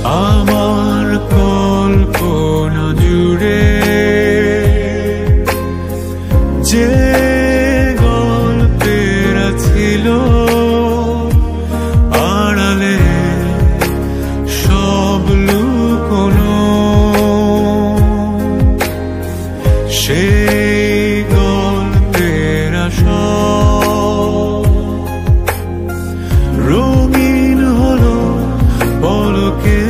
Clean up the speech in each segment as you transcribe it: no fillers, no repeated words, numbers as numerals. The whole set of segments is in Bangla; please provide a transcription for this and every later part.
আমার কল্পনা জুড়ে যে গল্পের ছিল আড়ালে সব লুকোনো, সেই গল্পের রঙিন হলো পলকে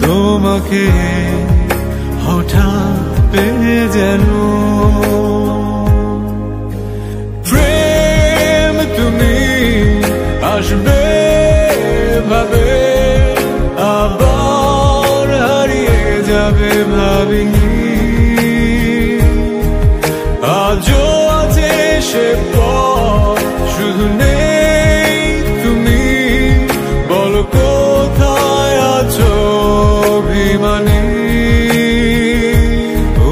তোমাকে হঠাৎ পেয়ে যেন। প্রেম তুমি আসবে ভাবে আবার হারিয়ে যাবে ভাবিনি, আজও আছে সে পথ শুধু নেই তুমি, বলো কোথায় আছো অভিমানী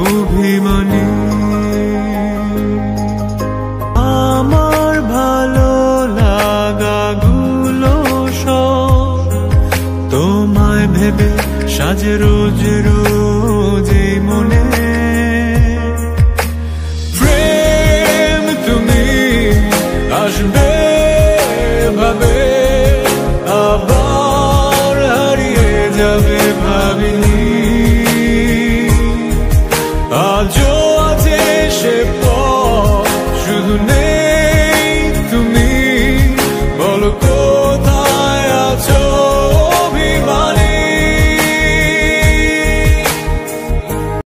অভিমানী। আমার ভালো লাগাগুলো সব তোমায় ভেবে সাজে রোজ